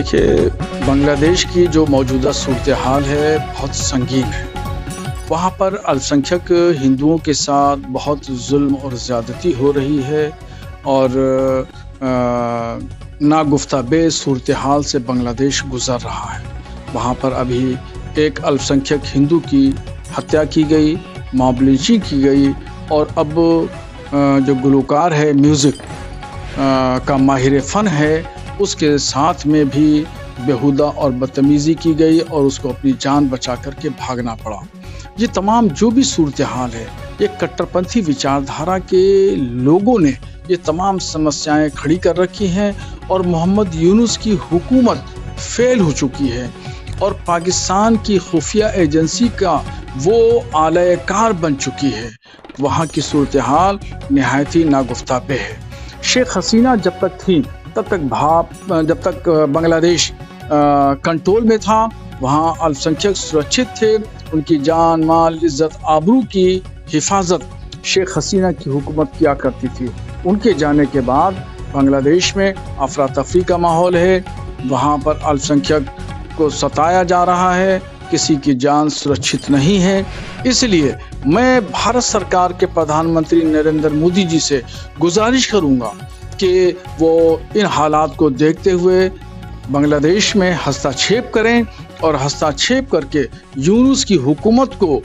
देखिए, बांग्लादेश की जो मौजूदा सूरत हाल है बहुत संगीन है। वहाँ पर अल्पसंख्यक हिंदुओं के साथ बहुत जुल्म और ज़्यादती हो रही है और नागुफ्ता सूरत हाल से बांग्लादेश गुज़र रहा है। वहाँ पर अभी एक अल्पसंख्यक हिंदू की हत्या की गई, मॉब लिंचिंग की गई और अब जो गुलकार है, म्यूज़िक का माहिर फ़न है, उसके साथ में भी बेहुदा और बदतमीज़ी की गई और उसको अपनी जान बचा करके भागना पड़ा। ये तमाम जो भी सूरत हाल है, ये कट्टरपंथी विचारधारा के लोगों ने ये तमाम समस्याएं खड़ी कर रखी हैं और मोहम्मद यूनुस की हुकूमत फेल हो चुकी है और पाकिस्तान की खुफिया एजेंसी का वो आलयकार बन चुकी है। वहाँ की सूरत हाल नहायत ही नागुफ्ताबे है। शेख हसीना जब तक थी तब तक जब तक बांग्लादेश कंट्रोल में था, वहाँ अल्पसंख्यक सुरक्षित थे, उनकी जान माल इज्जत आबरू की हिफाजत शेख हसीना की हुकूमत किया करती थी। उनके जाने के बाद बांग्लादेश में अफरा तफरी का माहौल है, वहाँ पर अल्पसंख्यक को सताया जा रहा है, किसी की जान सुरक्षित नहीं है। इसलिए मैं भारत सरकार के प्रधानमंत्री नरेंद्र मोदी जी से गुजारिश करूँगा कि वो इन हालात को देखते हुए बांग्लादेश में हस्तक्षेप करें और हस्तक्षेप करके यूनुस की हुकूमत को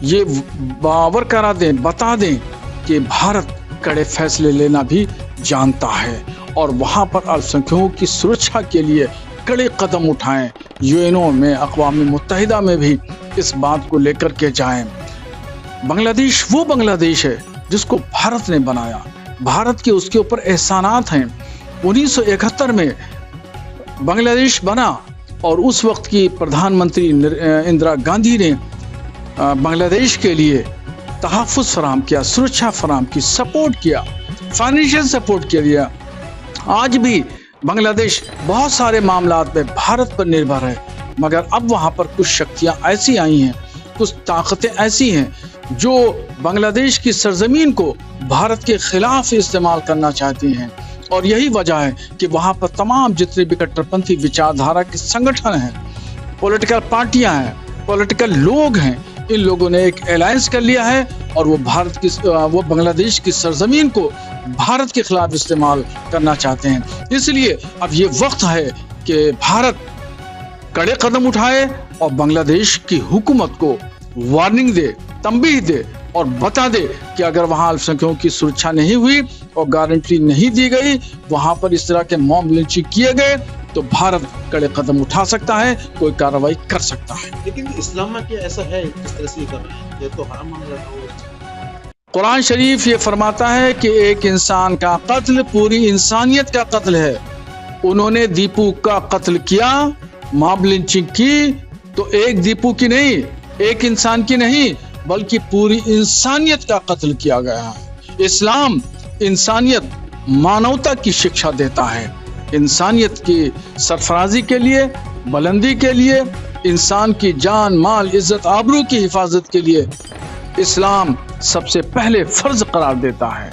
ये बावर करा दें, बता दें कि भारत कड़े फैसले लेना भी जानता है और वहाँ पर अल्पसंख्यकों की सुरक्षा के लिए कड़े कदम उठाएं। यूएनओ में, अक़वाम मुत्तहिदा में भी इस बात को लेकर के जाएं। बांग्लादेश वो बांग्लादेश है जिसको भारत ने बनाया, भारत के उसके ऊपर एहसानात हैं। 1971 में बांग्लादेश बना और उस वक्त की प्रधानमंत्री इंदिरा गांधी ने बांग्लादेश के लिए तहफ़्फ़ुज़ फराहम किया, सुरक्षा फराहम की, सपोर्ट किया, फाइनेंशियल सपोर्ट किया। आज भी बांग्लादेश बहुत सारे मामलात में भारत पर निर्भर है, मगर अब वहाँ पर कुछ शक्तियाँ ऐसी आई हैं, कुछ ताकतें ऐसी हैं जो बांग्लादेश की सरजमीन को भारत के खिलाफ इस्तेमाल करना चाहती हैं और यही वजह है कि वहाँ पर तमाम जितने भी कट्टरपंथी विचारधारा के संगठन हैं, पॉलिटिकल पार्टियां हैं, पॉलिटिकल लोग हैं, इन लोगों ने एक अलायंस कर लिया है और वो बांग्लादेश की सरजमीन को भारत के खिलाफ इस्तेमाल करना चाहते हैं। इसलिए अब ये वक्त है कि भारत कड़े कदम उठाए और बांग्लादेश की हुकूमत को वार्निंग दे, तंबीह दे और बता दे कि अगर वहाँ अल्पसंख्यकों की सुरक्षा नहीं हुई और गारंटी नहीं दी गई, वहाँ पर इस तरह के मॉब लिंचिंग किए गए, तो भारत कड़े कदम उठा सकता है, कोई कार्रवाई कर सकता है। लेकिन इस्लाम में क्या ऐसा है किस तरह से कर रहे हैं? ये तो हराम माना जाता है। कुरान शरीफ ये फरमाता है कि एक इंसान का कत्ल पूरी इंसानियत का कत्ल है। उन्होंने दीपू का कत्ल किया, मॉब लिंचिंग की, तो एक दीपू की नहीं, एक इंसान की नहीं, बल्कि पूरी इंसानियत का कत्ल किया गया है। इस्लाम इंसानियत, मानवता की शिक्षा देता है। इंसानियत की सरफराजी के लिए, बुलंदी के लिए, इंसान की जान माल इज्जत आबरू की हिफाजत के लिए इस्लाम सबसे पहले फर्ज करार देता है।